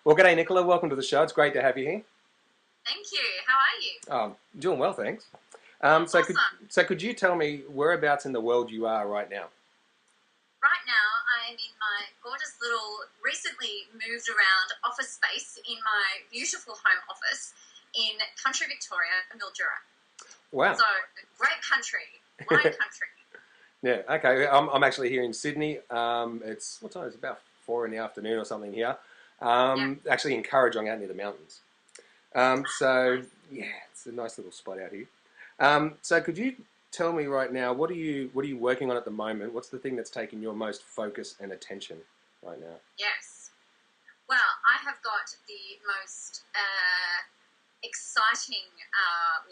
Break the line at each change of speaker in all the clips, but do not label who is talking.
Well, g'day, Nicola. Welcome to the show. It's great to have you here.
Thank you. How are you?
Doing well, thanks. So,
Awesome.
could you tell me whereabouts in the world you are right now?
Right now, I am in my gorgeous little, recently moved around office space in my beautiful home office in country Victoria, Mildura.
Wow.
So, great country. My country.
Yeah. Okay. I'm actually here in Sydney. It's what time? It's about 4 in the afternoon or something here.
Yeah.
Actually in Kurrajong, out near the mountains. So yeah, it's a nice little spot out here. So could you tell me right now what are you working on at the moment? What's the thing that's taking your most focus and attention right now?
Yes. Well, I have got the most exciting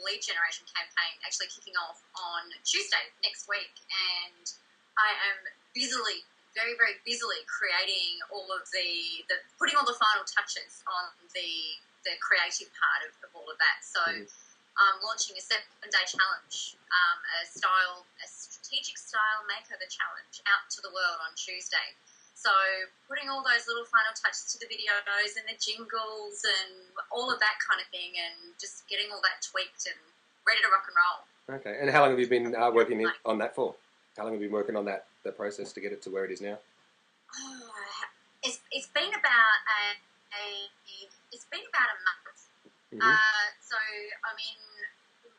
lead generation campaign actually kicking off on Tuesday next week, and I am very, very busily creating all of putting all the final touches on the creative part of all of that. So I'm launching a 7-day challenge, a strategic style makeover challenge out to the world on Tuesday. So putting all those little final touches to the videos and the jingles and all of that kind of thing, and just getting all that tweaked and ready to rock and roll.
Okay. And how long have you been working on that for? How long have you been working on that process to get it to where it is now?
Oh, it's been about a month.
Mm-hmm.
So I'm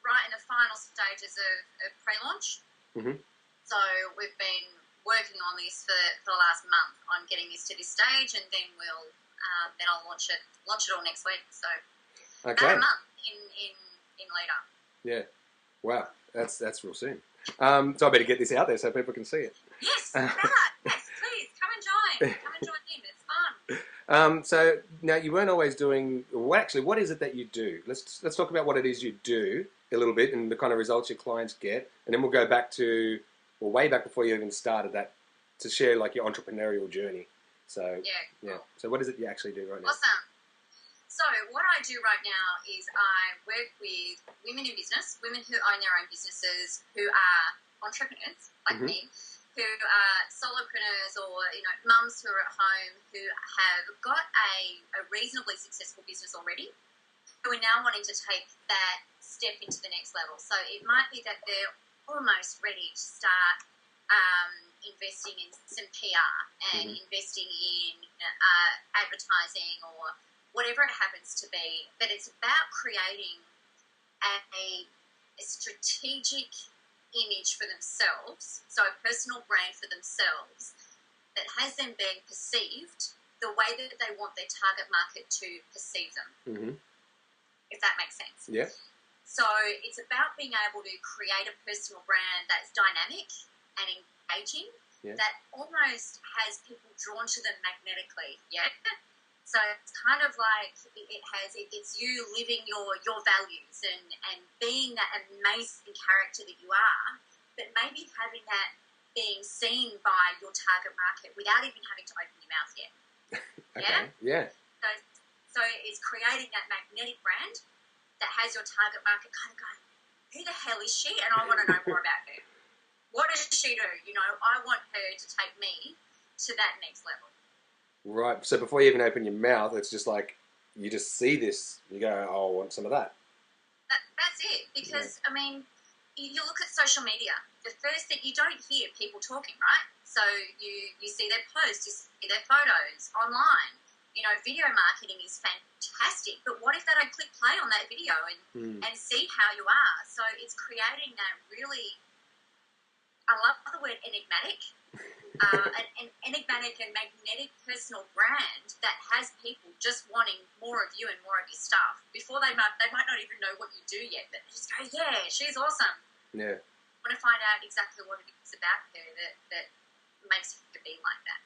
right in the final stages of pre-launch.
Mm-hmm.
So we've been working on this for the last month on getting this to this stage, and then I'll launch it all next week. So
Okay.
about a month in later.
Yeah. Wow. That's real soon. So I better get this out there so people can see it.
Yes, right. Yes, please come and join. Come and join in. It's fun.
So now you weren't always doing. Well, actually, what is it that you do? Let's talk about what it is you do a little bit and the kind of results your clients get, and then we'll go back to way back before you even started that to share like your entrepreneurial journey. So
yeah. Cool.
So what is it you actually do right now?
Awesome. So what I do right now is I work with women in business, women who own their own businesses, who are entrepreneurs like me, who are solopreneurs or mums who are at home who have got a reasonably successful business already, who are now wanting to take that step into the next level. So it might be that they're almost ready to start investing in some PR and investing in advertising or whatever it happens to be, but it's about creating a strategic image for themselves, so a personal brand for themselves that has them being perceived the way that they want their target market to perceive them, if that makes sense.
Yeah.
So it's about being able to create a personal brand that's dynamic and engaging, that almost has people drawn to them magnetically, So it's kind of like it's you living your values and being that amazing character that you are, but maybe having that being seen by your target market without even having to open your mouth yet.
Okay. Yeah.
So it's creating that magnetic brand that has your target market kind of going, who the hell is she? And I want to know more about her. What does she do? I want her to take me to that next level.
Right. So before you even open your mouth, it's just like you just see this, you go, "Oh, I want some of that."
That's it. Because you look at social media. The first thing, you don't hear people talking, right? So you see their posts, you see their photos online. Video marketing is fantastic, but what if they don't click play on that video and see how you are? So it's creating that really, I love the word enigmatic, an enigmatic and magnetic personal brand that has people just wanting more of you and more of your stuff. Before they might not even know what you do yet, but they just go, yeah, she's awesome.
Yeah.
I want to find out exactly what it is about her that makes her be like that.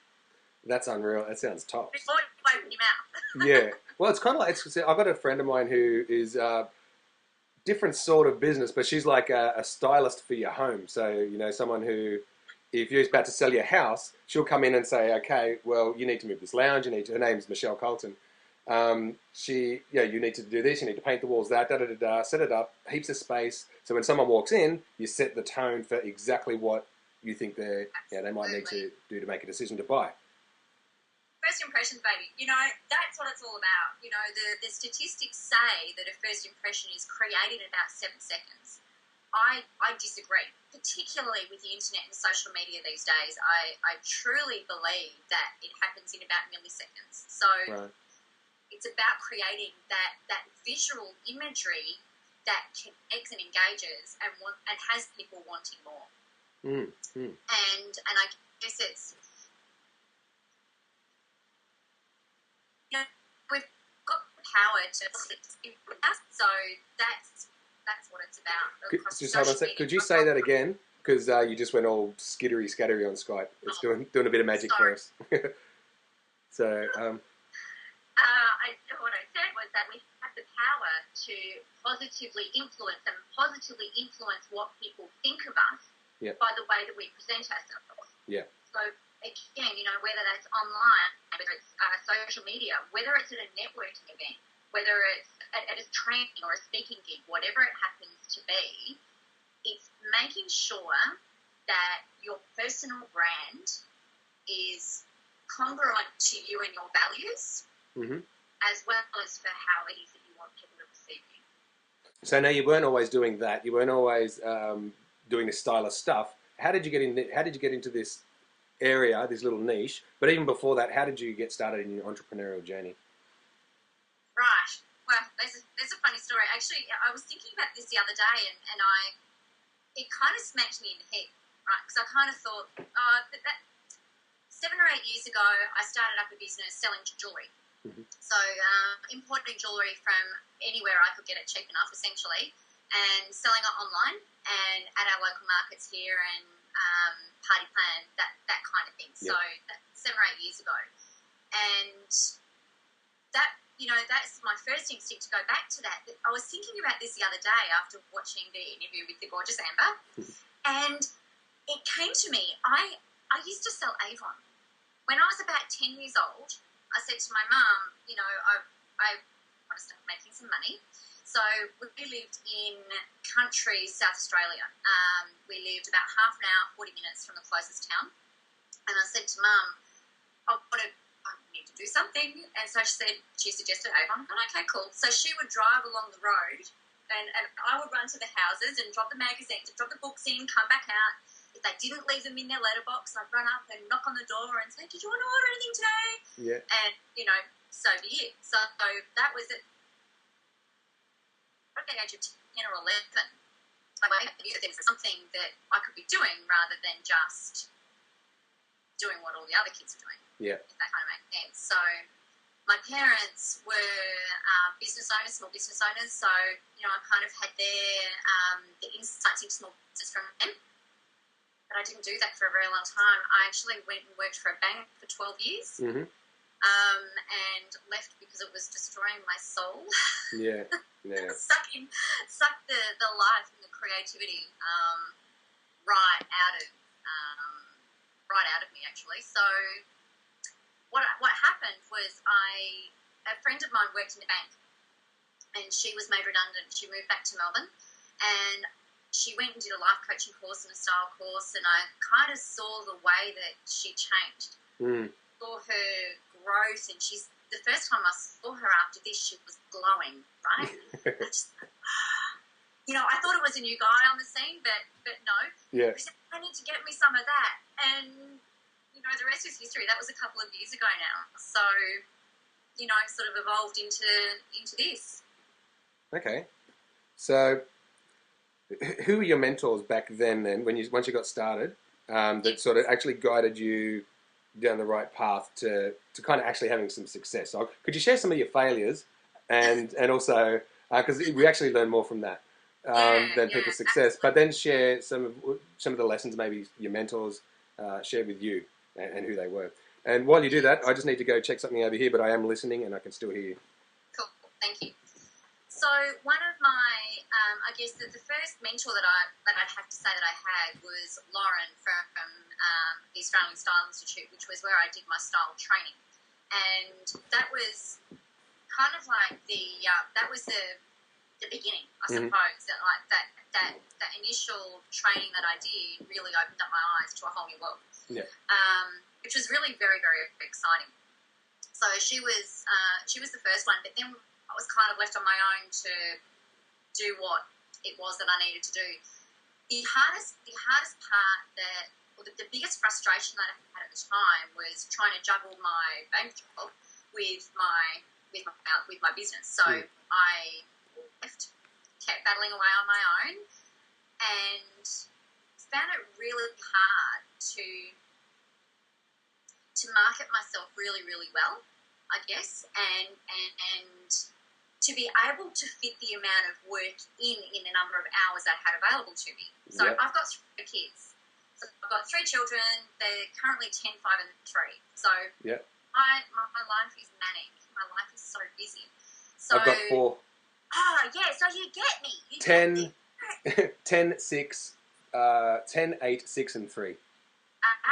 That's unreal. That sounds top.
Before you open your mouth.
Yeah. Well, it's kind of like, I've got a friend of mine who is different sort of business, but she's like a stylist for your home. So, someone who, if you're about to sell your house, she'll come in and say, okay, well, you need to move this lounge. Her name's Michelle Colton. You need to do this. You need to paint the walls, set it up, heaps of space. So when someone walks in, you set the tone for exactly what you think they might need to do to make a decision to buy.
First impressions, baby. You know, that's what it's all about. You know, the statistics say that a first impression is created in about 7 seconds. I disagree, particularly with the internet and social media these days. I truly believe that it happens in about milliseconds. So it's about creating that visual imagery that connects and engages and has people wanting more. And I guess it's, you know, we've got the power to so that's what it's about.
Just hold on a sec. Could you say that again? Because you just went all skittery scattery on Skype. It's doing a bit of magic for us. So,
what I said was that we have the power to positively influence what people think of us by the way that we present ourselves.
Yeah.
So again, you know, whether that's online, whether it's social media, whether it's at a networking event, whether it's at a training or a speaking gig, whatever it happens to be, it's making sure that your personal brand is congruent to you and your values, as well as for how it is that you want people to perceive you.
So now you weren't always doing that. You weren't always doing the stylist stuff. How did you get in? How did you get into this area, this little niche? But even before that, how did you get started in your entrepreneurial journey?
Right. Well, there's a funny story. Actually, I was thinking about this the other day, and it kind of smacked me in the head, right? Because I kind of thought, that 7 or 8 years ago, I started up a business selling jewellery. So importing jewellery from anywhere I could get it cheap enough, essentially, and selling it online and at our local markets here and Party Plan, that kind of thing. So 7 or 8 years ago. And that, you know, that's my first instinct to go back to that. I was thinking about this the other day after watching the interview with the gorgeous Amber, and it came to me. I used to sell Avon. When I was about 10 years old, I said to my mum, you know, I want to start making some money. So we lived in country South Australia. We lived about half an hour, 40 minutes from the closest town. And I said to Mum, I need to do something. And so she suggested Avon. I thought, okay, cool. So she would drive along the road and I would run to the houses and drop the magazines, drop the books in, come back out. If they didn't leave them in their letterbox, I'd run up and knock on the door and say, did you want to order anything today?
Yeah.
And, you know, so be it. So that was it. At the age of 10 or 11, I knew that there was something that I could be doing rather than just doing what all the other kids are doing.
Yeah.
If that kind of makes sense. So my parents were business owners, small business owners. So, you know, I kind of had the insights into small business from them. But I didn't do that for a very long time. I actually went and worked for a bank for 12 years and left because it was destroying my soul.
Yeah.
Sucked the life and the creativity right out of me, actually. So what happened was a friend of mine worked in the bank and she was made redundant. She moved back to Melbourne and she went and did a life coaching course and a style course, and I kind of saw the way that she changed. Saw her growth, and the first time I saw her after this, she was glowing, right? I thought it was a new guy on the scene, but no.
Yeah.
I said, I need to get me some of that. And, you know, the rest is history. That was a couple of years ago now. So, you know, I've sort of evolved into this. Okay.
So who were your mentors back then once you got started, that sort of actually guided you down the right path to kind of actually having some success? So could you share some of your failures and also, because we actually learn more from that than people's success, but then share some of the lessons maybe your mentors shared with you and who they were. And while you do that, I just need to go check something over here, but I am listening and I can still hear you.
Cool, thank you. So one of my, I guess the first mentor that I'd have to say that I had was Lauren from the Australian Style Institute, which was where I did my style training, and that was kind of like that was the beginning, I suppose. That initial training that I did really opened up my eyes to a whole new world.
Yeah.
Which was really very, very exciting. So she was the first one, but then I was kind of left on my own to do what it was that I needed to do. The hardest part the biggest frustration that I had at the time was trying to juggle my bank job with my business. So I kept battling away on my own, and found it really hard to market myself really, really well, I guess, and to be able to fit the amount of work in the number of hours I had available to me. So I've got 3 kids. So I've got 3 children. They're currently 10, 5, and 3. So my life is manic. My life is so busy. So
I've got 4.
Oh, yeah, so you get me. You
10, 6, 10, 8, 6, and 3.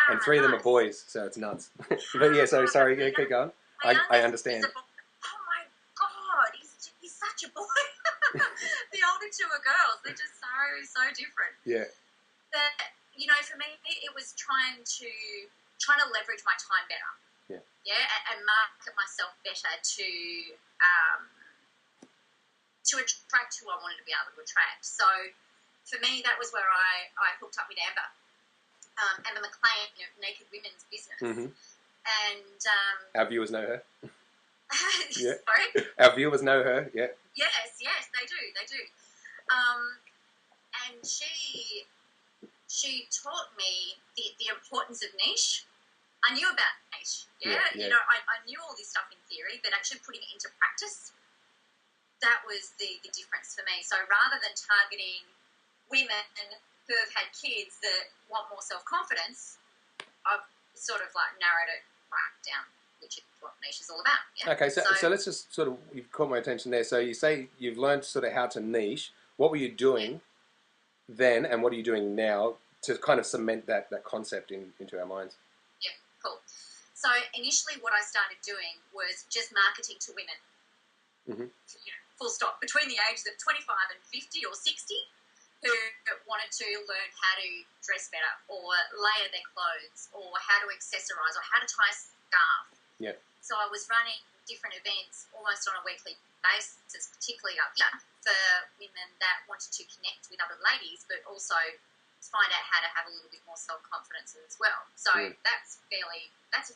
And 3 of them are boys, so it's nuts. But yeah, so sorry, keep going. I understand.
Oh my God, he's such a boy. The older 2 are girls. They're just so different.
Yeah.
But, for me, it was trying to leverage my time better.
Yeah.
Yeah, and market myself better to attract who I wanted to be able to attract. So for me, that was where I hooked up with Amber McLean, Naked Women's Business.
Mm-hmm.
And
our viewers know her. Yeah.
Sorry?
Our viewers know her, yeah.
Yes, they do. And she taught me the importance of niche. I knew about niche, yeah. I knew all this stuff in theory, but actually putting it into practice, that was the difference for me. So rather than targeting women who have had kids that want more self-confidence, I've sort of narrowed it right down, which is what niche is all about. Yeah?
Okay, so let's just sort of, you've caught my attention there. So you say you've learned sort of how to niche. What were you doing then, and what are you doing now to kind of cement that concept into our minds?
Yeah, cool. So initially what I started doing was just marketing to women.
Mm-hmm.
Full stop. Between the ages of 25 and 50 or 60, who wanted to learn how to dress better or layer their clothes or how to accessorize or how to tie a scarf.
Yeah.
So I was running different events almost on a weekly basis, particularly up here for women that wanted to connect with other ladies, but also find out how to have a little bit more self-confidence as well. So that's a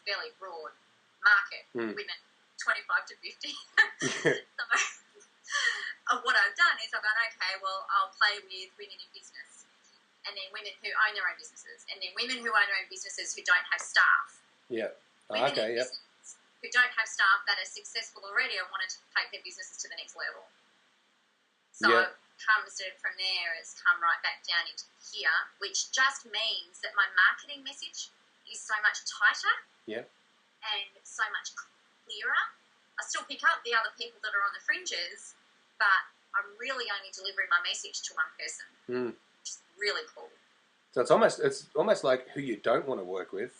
fairly broad market, women 25 to 50. So what I've done is I've gone, okay, well, I'll play with women in business, and then women who own their own businesses, and then women who own their own businesses who don't have staff.
Yeah.
Women in business who don't have staff that are successful already and want to take their businesses to the next level. So from there, it's come right back down into here, which just means that my marketing message is so much tighter and so much clearer. I still pick up the other people that are on the fringes, but I'm really only delivering my message to one person, which is really cool.
So it's almost like who you don't want to work with.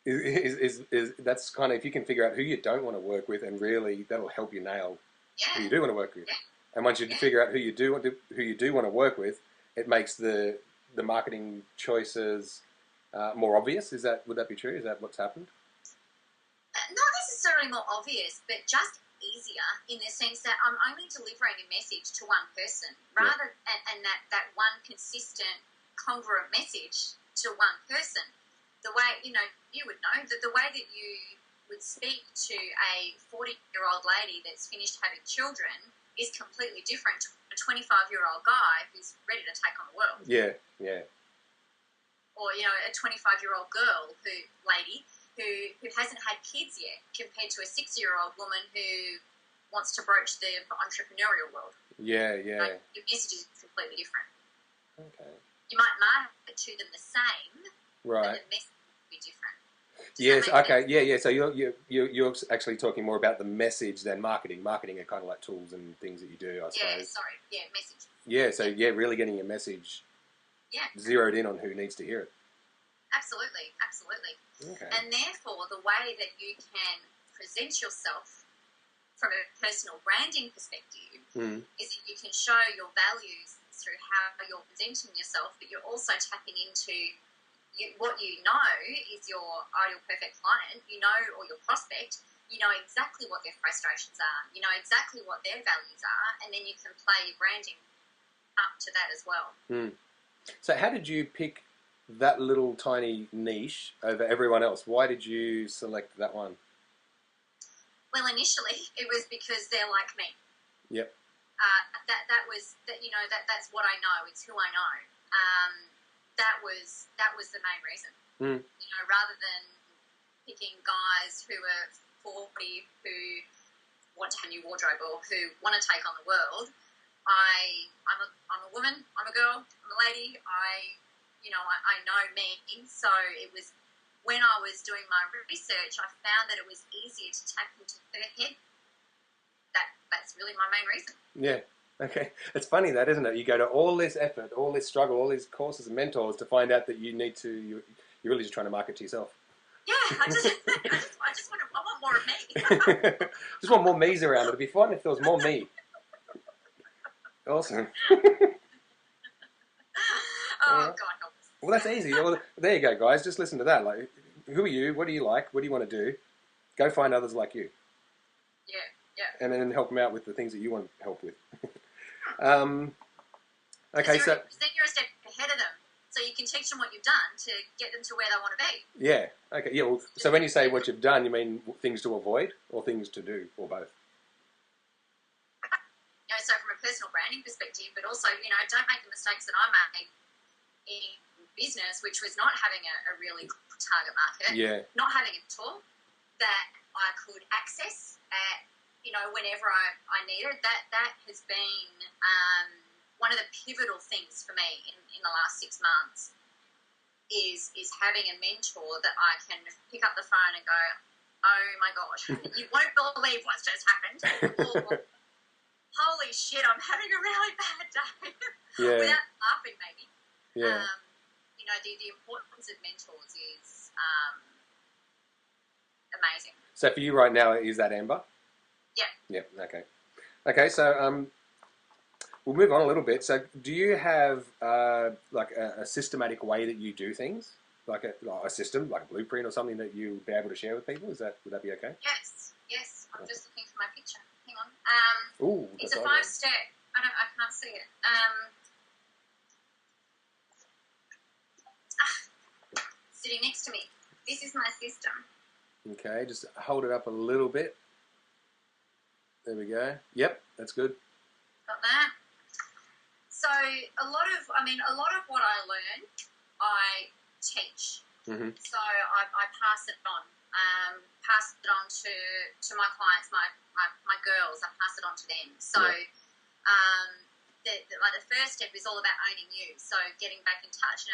Is that's kind of, if you can figure out who you don't want to work with, and really that'll help you nail who you do want to work with. Yeah. And once you figure out who you do want to work with, it makes the marketing choices more obvious. Would that be true? Is that what's happened?
Not necessarily more obvious, but just easier in the sense that I'm only delivering a message to one person and that one consistent, congruent message to one person. The way, you would know that the way that you would speak to a 40-year-old lady that's finished having children is completely different to a 25-year-old guy who's ready to take on the world.
Yeah.
Or, a 25-year-old girl who hasn't had kids yet, compared to a 60-year-old woman who wants to broach the entrepreneurial world.
Yeah.
Your message is completely different.
Okay.
You might market to them the same,
right?
But the message will be different.
Yes. Okay. Yeah. So you're actually talking more about the message than marketing. Marketing are kind of like tools and things that you do, I suppose.
Message.
Yeah. So really getting your message zeroed in on who needs to hear it.
Absolutely.
Okay.
And therefore, the way that you can present yourself from a personal branding perspective is that you can show your values through how you're presenting yourself, but you're also tapping into what you know is your ideal perfect client, or your prospect, you know exactly what their frustrations are, you know exactly what their values are, and then you can play your branding up to that as well.
So how did you pick that little tiny niche over everyone else? Why did you select that one?
Well, initially it was because they're like me.
Yep.
That's what I know. It's who I know. That was the main reason. You know, rather than picking guys who are 40 who want to have a new wardrobe or who want to take on the world. I'm a woman. I'm a girl. I'm a lady. I know me. So it was when I was doing my research, I found that it was easier to tap into her head. That's really my main reason.
Yeah. Okay. It's funny that, isn't it? You go to all this effort, all this struggle, all these courses and mentors to find out that you're really just trying to market to yourself.
Yeah, I want more of me.
Just want more me's around. It'd be fun if there was more me. Awesome.
God help us.
Well, that's easy. Well, there you go, guys. Just listen to that. Like, who are you? What do you like? What do you want to do? Go find others like you.
Yeah, yeah.
And then help them out with the things that you want help with.
Okay, so then you're a step ahead of them, so you can teach them what you've done to get them to where they want to be.
Yeah. Okay. Yeah. Well, so when you say what you've done, you mean things to avoid or things to do, or both?
You know, so from a personal branding perspective, but also, you know, don't make the mistakes that I made in business, which was not having a really target market, not having a tool that I could access at, you know, whenever I needed. That has been one of the pivotal things for me in the last 6 months is having a mentor that I can pick up the phone and go, oh my gosh, you won't believe what's just happened. Or, holy shit, I'm having a really bad day. Without laughing, maybe.
Yeah.
You know, the importance of mentors is amazing.
So for you right now, is that Amber?
Yeah.
Yeah. Okay. Okay. So we'll move on a little bit. So do you have like a systematic way that you do things, like a system, like a blueprint or something that you'll be able to share with people? Would that be okay?
Yes. I'm just looking for my picture. Hang on.
Ooh,
it's a 5-step. I can't see it. Sitting next to me. This is my system.
Okay, just hold it up a little bit. There we go. Yep, that's good.
Got that. So a lot of what I learn, I teach.
Mm-hmm.
So I pass it on. Pass it on to my clients, my girls. I pass it on to them. So the first step is all about owning you. So getting back in touch,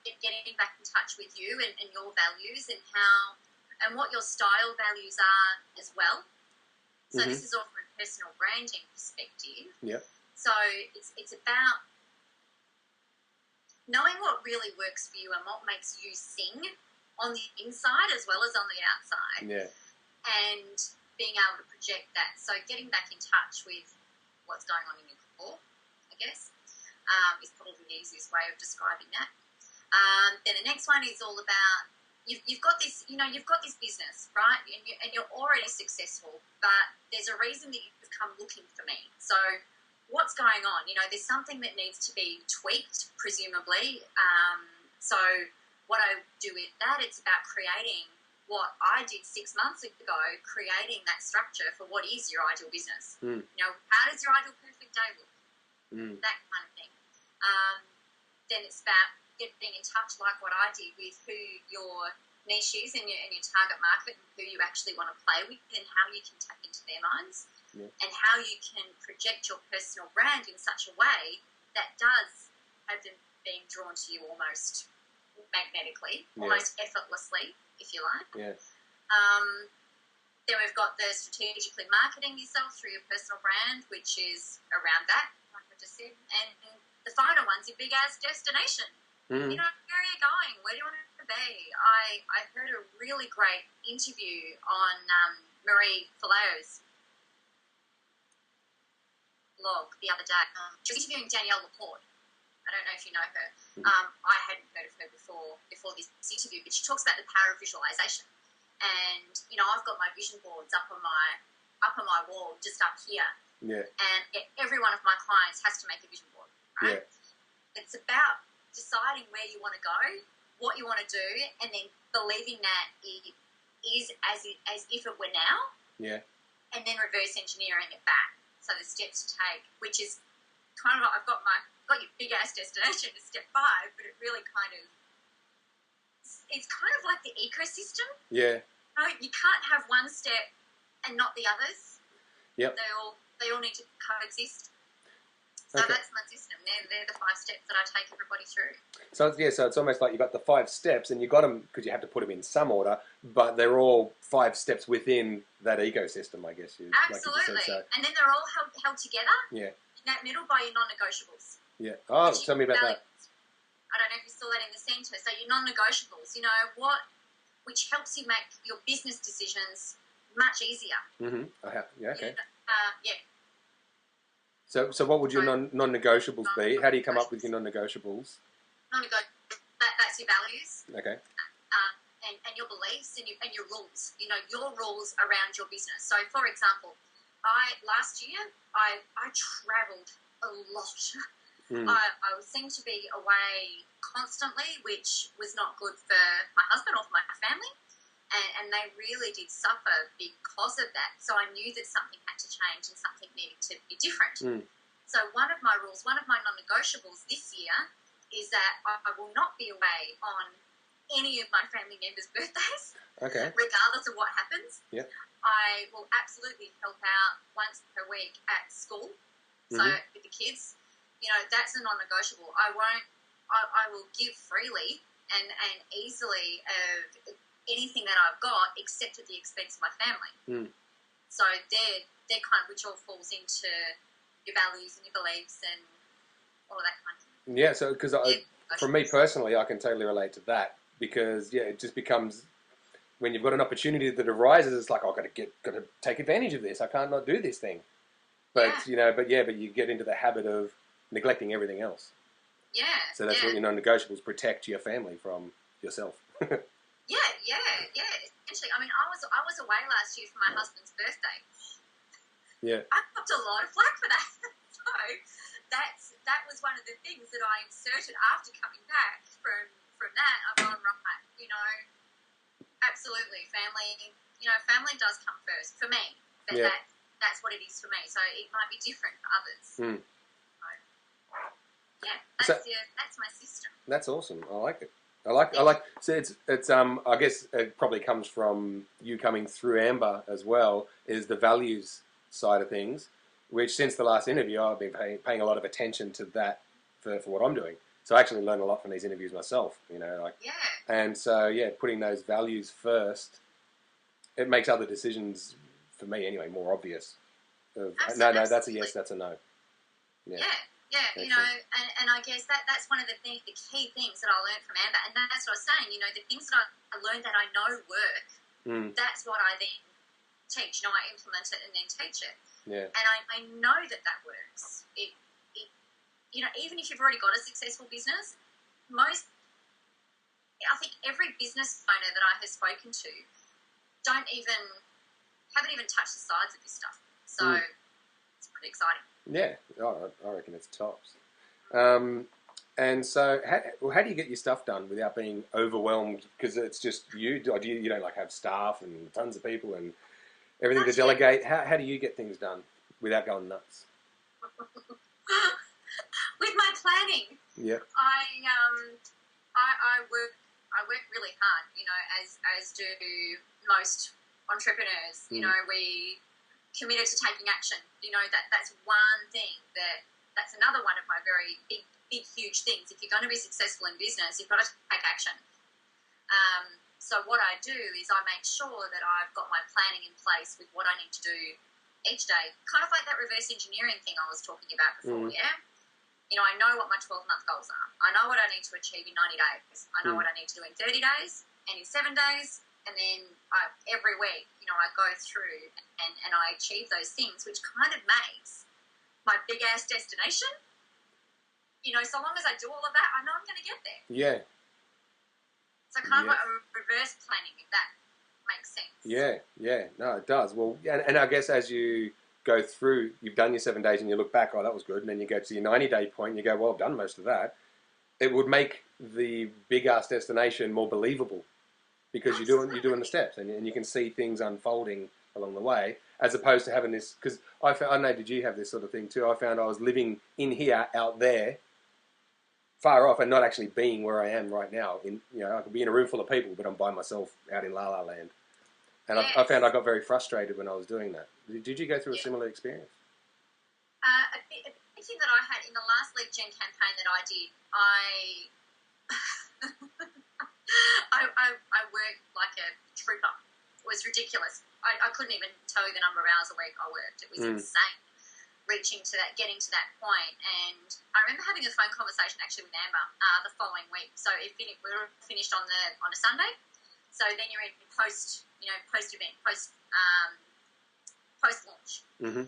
getting back in touch with you and your values and what your style values are as well. So this is all from a personal branding perspective.
Yep.
So it's about knowing what really works for you and what makes you sing on the inside as well as on the outside.
Yeah.
And being able to project that. So getting back in touch with what's going on in your core, I guess, is probably the easiest way of describing that. Then the next one is all about you've got this, you've got this business, right? And you're already successful, but there's a reason that you've come looking for me. So what's going on? There's something that needs to be tweaked, presumably. So what I do with that, it's about creating what I did 6 months ago, creating that structure for what is your ideal business. How does your ideal perfect day look? That kind of thing. Then it's about getting in touch, like what I did, with who your niche is and your target market and who you actually want to play with and how you can tap into their minds and how you can project your personal brand in such a way that does have them being drawn to you almost magnetically, almost effortlessly, if you like.
Yeah.
Then we've got the strategically marketing yourself through your personal brand, which is around that, like I just said. And the final one's your big-ass destination. Where are you going? Where do you want to be? I heard a really great interview on Marie Forleo's blog the other day. She was interviewing Danielle Laporte. I don't know if you know her.
Mm-hmm.
I hadn't heard of her before this interview, but she talks about the power of visualization. And I've got my vision boards up on my wall, just up here.
Yeah.
And every one of my clients has to make a vision board, right? Yeah. It's about deciding where you want to go, what you want to do, and then believing that it is as if it were now.
Yeah.
And then reverse engineering it back. So the steps to take, which is kind of like I've got your big ass destination is step 5, but it really it's kind of like the ecosystem.
Yeah.
You can't have one step and not the others.
Yep.
They all need to coexist. So that's my system. They're the 5 steps that I take everybody through.
So it's almost like you've got the 5 steps, and you got them because you have to put them in some order, but they're all 5 steps within that ecosystem, I guess.
Absolutely.
Like you said, so.
And then they're all held together.
Yeah.
In that middle by your non-negotiables.
Yeah. Oh, tell me about that.
I don't know if you saw that in the centre. So your non-negotiables, which helps you make your business decisions much easier.
Mm-hmm. Yeah. Okay.
Yeah.
So what would your non-negotiables be? How do you come up with your non-negotiables?
That's your values.
Okay.
And your beliefs and your rules. Your rules around your business. So, for example, last year I travelled a lot. I seemed to be away constantly, which was not good for my husband or for my family. And they really did suffer because of that. So I knew that something had to change and something needed to be different. So one of my rules, one of my non-negotiables this year is that I will not be away on any of my family members' birthdays, regardless of what happens.
Yep.
I will absolutely help out once per week at school. So with the kids, that's a non-negotiable. I will give freely and easily of anything that I've got, except at the expense of my family. So they're kind of, which all falls into your values and your beliefs and all of that kind of thing. Yeah,
so because for me personally, I can totally relate to that because it just becomes when you've got an opportunity that arises, it's like I've got to take advantage of this. I can't not do this thing. But but you get into the habit of neglecting everything else.
Yeah.
So that's what your non-negotiables protect your family from yourself.
Yeah. Essentially, I mean, I was away last year for my husband's birthday.
Yeah.
I got a lot of flack for that. So that was one of the things that I inserted after coming back from that. I'm going, right, absolutely, family. Family does come first for me. But that's what it is for me. So it might be different for others. So, that's my system.
That's awesome. I like it. I like. So it's. I guess it probably comes from you coming through Amber as well. Is the values side of things, which since the last interview I've been paying a lot of attention to that for what I'm doing. So I actually learn a lot from these interviews myself. And so putting those values first, it makes other decisions for me anyway more obvious. No, that's a yes, that's a no.
Yeah. And I guess that's one of the key things that I learned from Amber, and that's what I was saying. The things that I learned that I know work, that's what I then teach. I implement it and then teach it.
Yeah.
And I know that works. It even if you've already got a successful business, I think every business owner that I have spoken to haven't even touched the sides of this stuff. So it's pretty exciting. Yeah,
I reckon it's tops. And so, how do you get your stuff done without being overwhelmed? Because it's just you. You don't have staff and tons of people and everything to delegate. How do you get things done without going nuts?
With my planning.
Yeah.
I work really hard. As do most entrepreneurs. We committed to taking action. That's one thing that's another one of my very big, huge things. If you're going to be successful in business, you've got to take action. So what I do is I make sure that I've got my planning in place with what I need to do each day. Kind of like that reverse engineering thing I was talking about before, I know what my 12-month goals are. I know what I need to achieve in 90 days. I know what I need to do in 30 days and in 7 days. And then every week, I go through and I achieve those things, which kind of makes my big-ass destination, so long as I do all of that, I know I'm going to get there.
Yeah.
So kind of like a reverse planning, if that makes sense.
Yeah. No, it does. Well, and I guess as you go through, you've done your 7 days and you look back, oh, that was good. And then you go to your 90-day point and you go, well, I've done most of that. It would make the big-ass destination more believable because you're doing the steps and you can see things unfolding along the way, as opposed to having this, because I don't know, did you have this sort of thing too? I found I was living in here, out there, far off, and not actually being where I am right now. I could be in a room full of people, but I'm by myself out in La La Land. And I found I got very frustrated when I was doing that. Did you go through a similar experience?
A big thing that I had in the last Lead Gen campaign that I did, I worked like a trooper. It was ridiculous. I couldn't even tell you the number of hours a week I worked. It was insane. Getting to that point. And I remember having a phone conversation actually with Amber the following week. So we were finished on a Sunday. So then you're in post event, post launch, and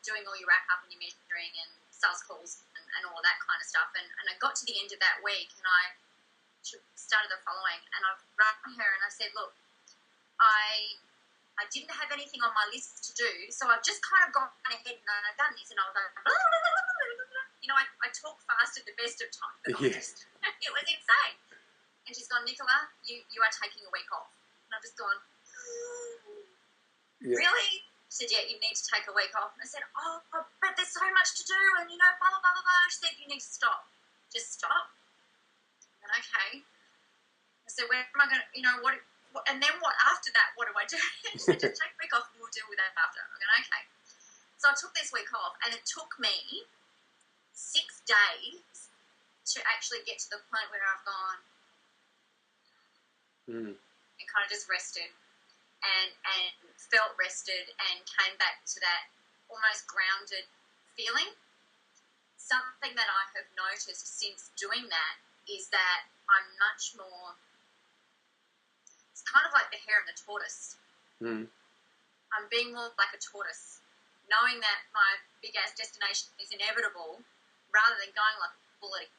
doing all your wrap up and your measuring and sales calls and all of that kind of stuff. And I got to the end of that week and I started the following, and I rang her and I said, look, I didn't have anything on my list to do, so I've just kind of gone ahead and I've done this, and I was like, I talk fast at the best of times, but it was insane. And she's gone, Nicola, you are taking a week off. And I've just gone, really? She said, yeah, you need to take a week off. And I said, oh, but there's so much to do, and blah, blah, blah, blah. She said, you need to stop. Just stop. And okay. I said, where am I going to, what, and then what after that, what do I do? She said, just take a week off and we'll deal with that after. I'm going, okay. So I took this week off, and it took me 6 days to actually get to the point where I've gone and kind of just rested and felt rested and came back to that almost grounded feeling. Something that I have noticed since doing that is that I'm much more, it's kind of like the hare and the tortoise. I'm being more like a tortoise, knowing that my big-ass destination is inevitable rather than going like a bullet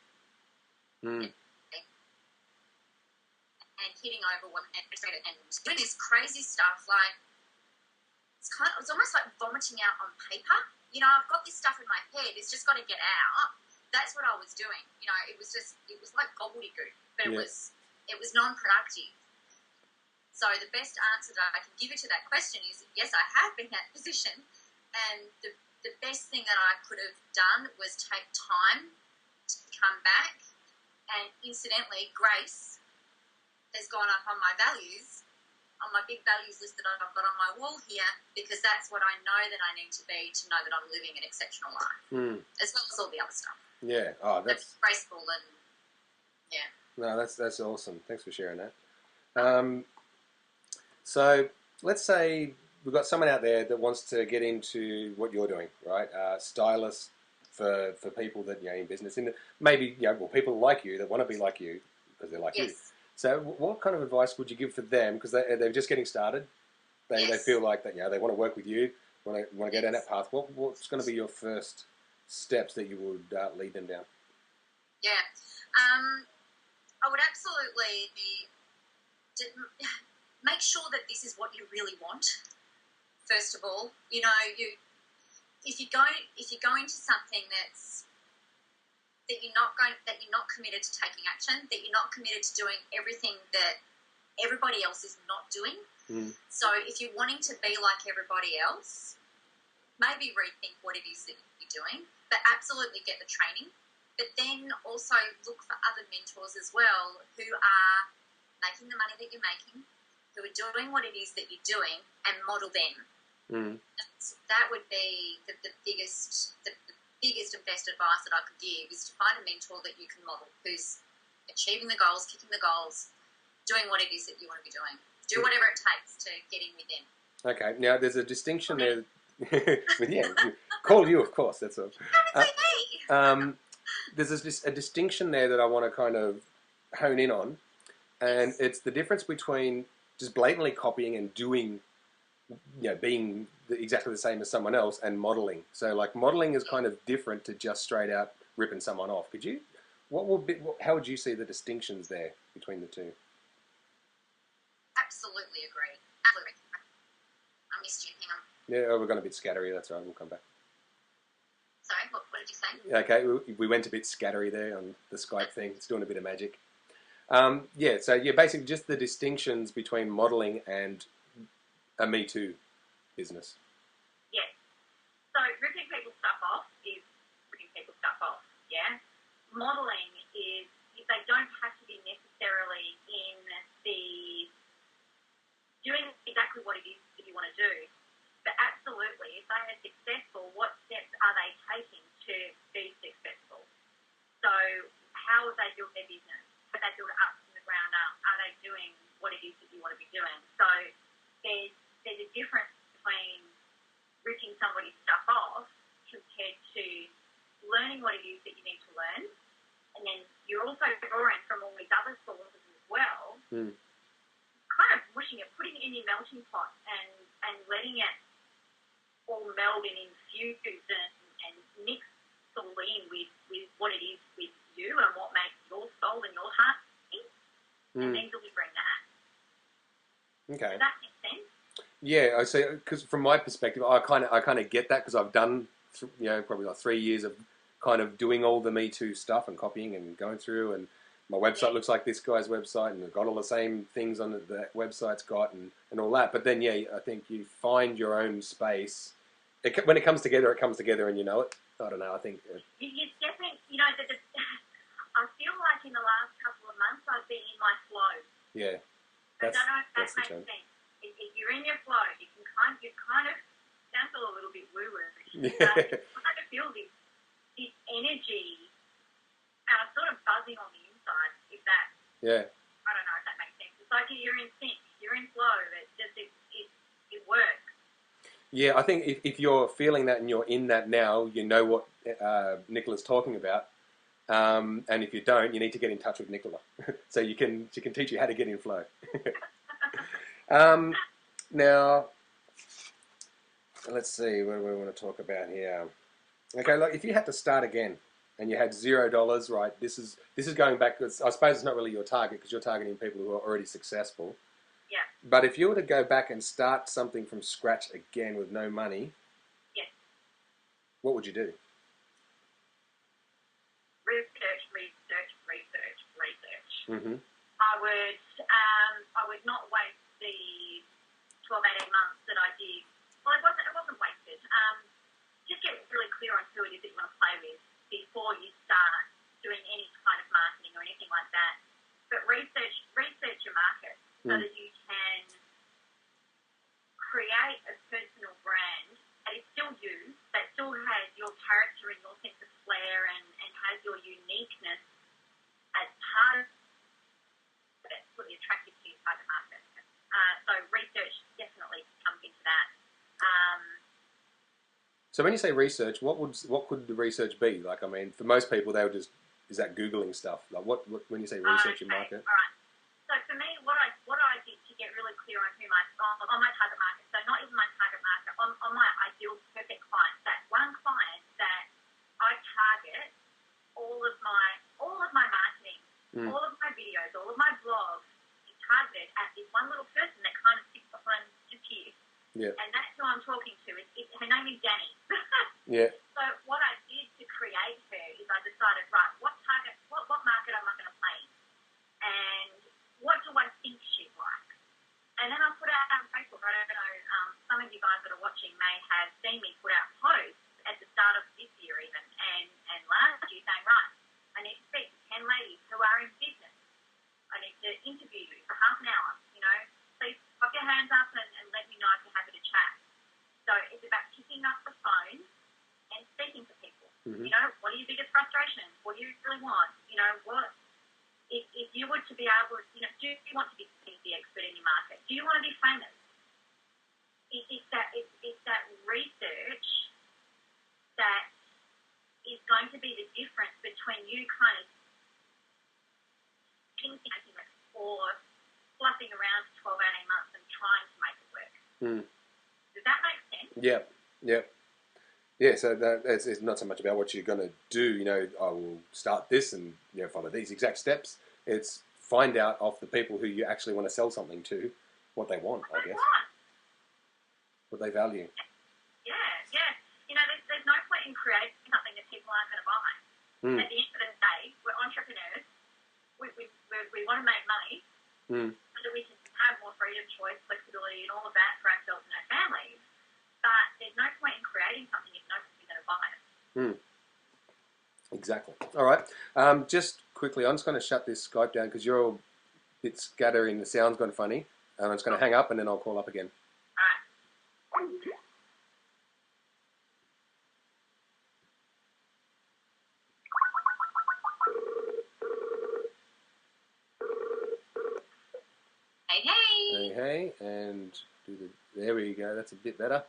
and hitting over one and doing this crazy stuff. Like, it's almost like vomiting out on paper. I've got this stuff in my head, it's just got to get out. That's what I was doing. It was like gobbledygook, but it was non-productive. So the best answer that I can give you to that question is, yes, I have been in that position, and the best thing that I could have done was take time to come back, and incidentally, grace has gone up on my values, on my big values list that I've got on my wall here, because that's what I know that I need to be to know that I'm living an exceptional life, as well as all the other stuff.
Yeah. Oh, that's
graceful and yeah.
No, that's awesome. Thanks for sharing that. So let's say we've got someone out there that wants to get into what you're doing, right? Stylist for people that in business, maybe people like you that want to be like you because they're like you. So what kind of advice would you give for them, because they're just getting started? They feel like that they want to work with you, want to go down that path. What's going to be your first steps that you would lead them down?
Yeah, I would absolutely make sure that this is what you really want. First of all, if you go into something that you're not committed to taking action, that you're not committed to doing everything that everybody else is not doing. So if you're wanting to be like everybody else, maybe rethink what it is that you're doing, but absolutely get the training. But then also look for other mentors as well who are making the money that you're making, who are doing what it is that you're doing, and model them. That would be the biggest and best advice that I could give, is to find a mentor that you can model, who's achieving the goals, kicking the goals, doing what it is that you want to be doing. Do whatever it takes to get in with them. Okay,
now there's a distinction there. Call you, of course, that's all. There's a distinction there that I want to kind of hone in on, and it's the difference between just blatantly copying and doing, being exactly the same as someone else, and modeling. So like modeling is kind of different to just straight out ripping someone off. Could you? How would you see the distinctions there between the two?
Absolutely agree. Absolutely. I missed you. Hang on.
Yeah, we're going a bit scattery. That's right. We'll come back.
Sorry, what did you say?
Okay, we went a bit scattery there on the Skype thing. It's doing a bit of magic. Basically just the distinctions between modelling and a Me Too business.
Yes. So ripping people's stuff off is ripping people's stuff off, yeah? Modelling is, they don't have to be necessarily in the, doing exactly what it is that you want to do. But absolutely, if they are successful, what steps are they taking to be successful? So how have they built their business? Have they built it up from the ground up? Are they doing what it is that you want to be doing? So there's a difference between ripping somebody's stuff off compared to learning what it is that you need to learn. And then you're also drawing from all these other sources as well, kind of pushing it, putting it in your melting pot and letting it all meld and infuse and mix all in with what it is with you and what makes your soul and your heart sing, and then delivering that.
Okay.
Does that make sense?
Yeah, I see. Because from my perspective, I kind of get that because I've done, probably like 3 years of kind of doing all the Me Too stuff and copying and going through, and my website looks like this guy's website, and I've got all the same things on that website's got, and all that. But then, I think you find your own space. When it comes together, and you know it. I don't know. I think
you definitely, I feel like in the last couple of months I've been in my flow.
Yeah,
I don't know if that makes sense. If you're in your flow, you kind of sounds a little bit woo-woo.
Yeah.
You kind of feel this energy, and I'm sort of buzzing on the inside. If that, I don't know if that makes sense. It's like you're in sync, you're in flow. It works.
Yeah, I think if you're feeling that and you're in that now, you know what Nicola's talking about. And if you don't, you need to get in touch with Nicola, so she can teach you how to get in flow. Now, let's see, what do we want to talk about here? Okay, look, if you had to start again and you had $0, right? This is going back. I suppose it's not really your target because you're targeting people who are already successful.
Yeah.
But if you were to go back and start something from scratch again with no money, what would you do?
Research.
Mm-hmm.
I would not waste the 12, 18 months that I did. Well, it wasn't wasted. Just get really clear on who it is that you want to play with before you start doing any kind of marketing or anything like that. But research your market so that you can create a personal brand that is still you, that still has your character and your sense of flair and has your uniqueness as part of it, really attractive to your target market. So research definitely comes into that.
So when you say research, what could the research be? Like, I mean, for most people, they would just, is that Googling stuff? Like, what when you say research your market?
All right. So for me, what I did to get really clear on on my target market, so not even my target market, on my ideal perfect client, that one client that I target all of my marketing, all of my videos, all of my blogs is targeted at this one little person that kind of sits behind just here.
Yeah.
And that's who I'm talking to. Her name is Danny.
Yeah.
So what I did to create her is I decided, right, what market am I going to play in? And what do I think she'd like? And then I put out on Facebook, I don't know, some of you guys that are watching may have seen me put out posts at the start of this year even, and last year saying, right, I need to speak to 10 ladies who are in business. I need to interview you for half an hour, please pop your hands up and let me know if you're happy to chat. So it's about picking up the phone and speaking to people.
Mm-hmm.
What are your biggest frustrations? What do you really want? If you were to be able to, do you want to be the expert in your market? Do you want to be famous? It's that research that is going to be the difference between you kind of thinking or fluffing around for 12, 18 months and trying to make it work. Does that make sense?
Yep. Yeah, so it's not so much about what you're going to do. I will start this and follow these exact steps. It's find out of the people who you actually want to sell something to what they want, I guess, what they value.
Yeah, yeah. There's no point in creating something that people aren't going to buy.
Mm.
At the end of the day, we're entrepreneurs. We want to make money so that we can have more freedom, choice, flexibility, and all of that for ourselves and our families. But there's no point in creating something if nobody's going to buy it.
Mm. Exactly. All right. Just quickly, I'm just going to shut this Skype down because you're all a bit scattering. The sound's gone funny. And I'm just going to hang up and then I'll call up again.
All right. Hey,
Hey, hey, and there we go. That's a bit better.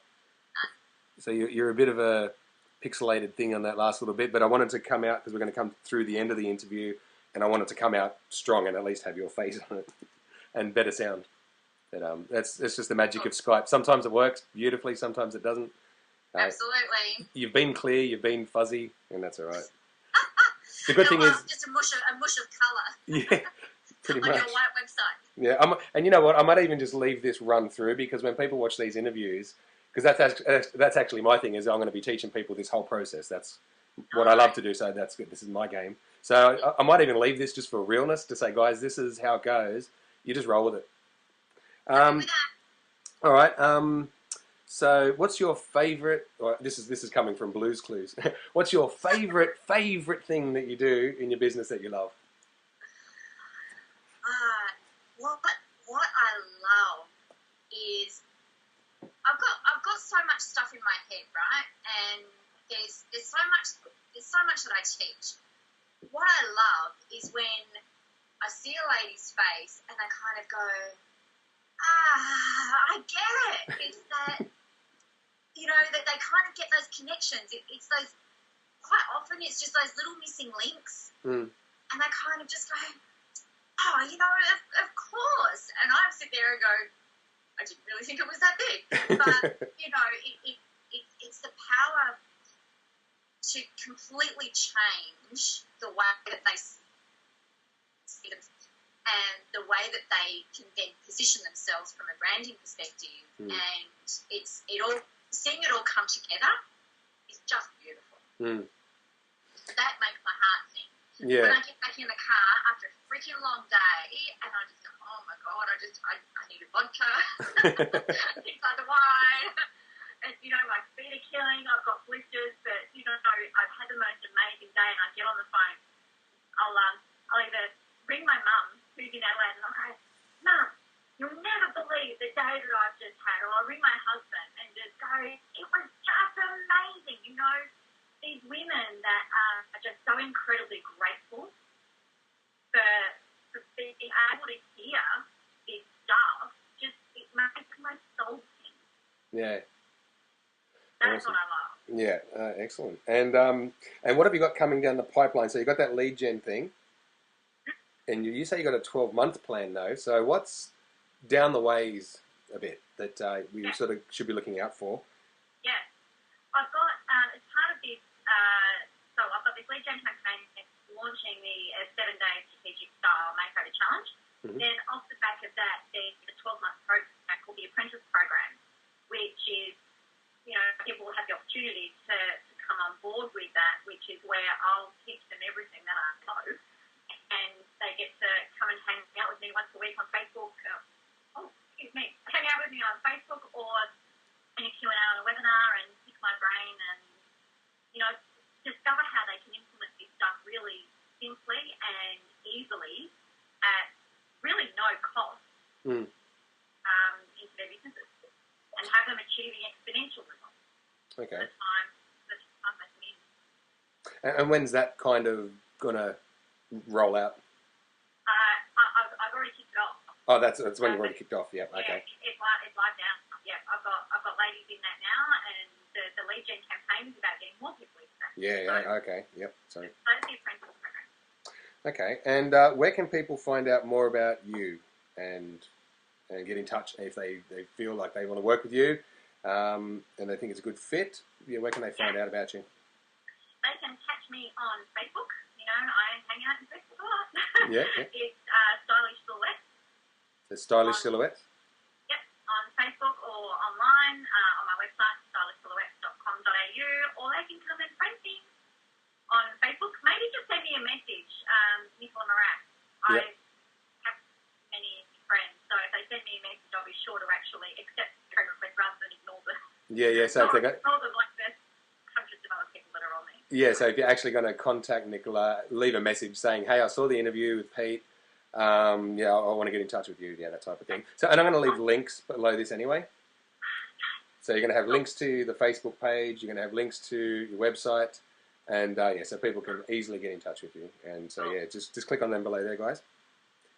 So you're a bit of a pixelated thing on that last little bit, but I wanted to come out because we're going to come through the end of the interview, and I wanted to come out strong and at least have your face on it and better sound. But that's just the magic of Skype. Sometimes it works beautifully, sometimes it doesn't.
Absolutely.
You've been clear, you've been fuzzy, and that's all right. The good thing is
just a mush of colour.
Yeah, pretty
on
much.
your white website.
Yeah, and you know what? I might even just leave this run through because when people watch these interviews, because that's actually my thing is I'm going to be teaching people this whole process. That's what I love to do. So that's good. This is my game. So I might even leave this just for realness to say, guys, this is how it goes. You just roll with it. All right. So what's your favorite? Or this is coming from Blues Clues. What's your favorite thing that you do in your business that you love?
What I love is I've got so much stuff in my head, right? And there's so much that I teach. What I love is when I see a lady's face and I kind of go, I get it. It's that that they kind of get those connections. It's those, quite often it's just those little missing links, and they kind of just go, oh, of course. And I sit there and go, I didn't really think it was that big. But, it's the power to completely change the way that they see them and the way that they can then position themselves from a branding perspective. And seeing it all come together is just beautiful. That makes my heart sing. Yeah. When I get back in the car after a freaking long day and I just go, oh my God, I need a vodka, things like the wine. And, my feet are killing, I've got blisters, but, I've had the most amazing day and I get on the phone. I'll either ring my mum, who's in Adelaide, and I'll go, Mum, you'll never believe the day that I've just had. Or I'll ring my husband and just go, it was just amazing. These women that are just so incredibly grateful for being able to hear this stuff, it makes my soul sing.
Yeah.
That's
awesome.
what I love.
Yeah, excellent. And what have you got coming down the pipeline? So you got that lead gen thing, and you say you got a 12-month plan though. So what's down the ways a bit that we sort of should be looking out for?
Yeah, I've got as part of this. So I've got this lead gen campaign launching the 7-day strategic style makeover challenge. Then off the back of that, there's a 12-month program called the Apprentice Program, which is people will have the opportunity to come on board with that, which is where I'll teach them everything that I know, and they get to come and hang out with me once a week on Facebook. Hang out with me on Facebook or in a Q&A on a webinar and pick my brain and discover how they can implement this stuff really simply and easily at really no cost into their businesses and have them achieving exponential results.
Okay.
The time they come in.
And when's that kind of gonna roll out?
I've already kicked it off.
Oh, that's when you've already kicked off. Yeah. Okay.
It's live now. Yeah, I've got ladies in that now, and the lead gen campaign is about getting more people into that.
Yeah. Okay. Yep. Sorry.
That's the Apprentice Program.
Okay. And where can people find out more about you and get in touch if they feel like they want to work with you? and they think it's a good fit, where can they find out about you?
They can catch me on Facebook. You know, I hang out on Facebook a lot.
Yeah.
It's Stylish Silhouettes.
So Stylish Silhouettes?
Yep, on Facebook or online on my website, stylishsilhouettes.com.au, or they can come and friend me on Facebook. Maybe just send me a message, Nicola Moras.
Yep.
I have many friends, so if they send me a message, I'll be sure to actually accept the friend request rather than ignore them.
Yeah, so if they go...
Ignore them like there's hundreds of other people that are on there.
Yeah, so if you're actually going to contact Nicola, leave a message saying, hey, I saw the interview with Pete. I want to get in touch with you. Yeah, that type of thing. So, and I'm going to leave links below this anyway. So you're going to have links to the Facebook page. You're going to have links to your website. And, so people can easily get in touch with you. And so, just click on them below there, guys.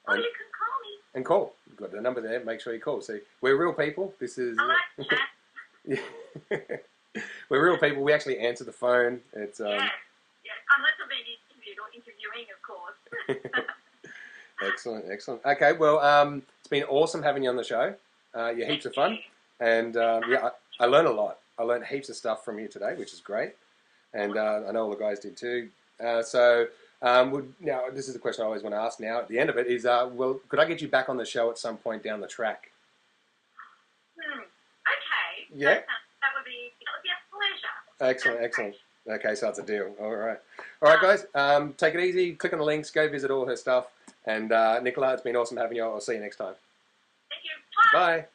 Or you can call me.
And call. You've got the number there. Make sure you call. So we're real people. This is...
I like chat.
Yeah. We're real people. We actually answer the phone. It's
Yes. Unless I'm being interviewed or interviewing, of course.
Excellent. Okay, well, it's been awesome having you on the show. You're heaps of fun. And, I learned a lot. I learned heaps of stuff from you today, which is great. And I know all the guys did too. Now, this is the question I always want to ask now at the end of it is, could I get you back on the show at some point down the track?
Okay.
Yeah.
That would be a pleasure.
Excellent. Okay, so it's a deal. All right, guys. Take it easy. Click on the links. Go visit all her stuff. And Nicola, it's been awesome having you. I'll see you next time.
Thank you.
Bye.
Bye.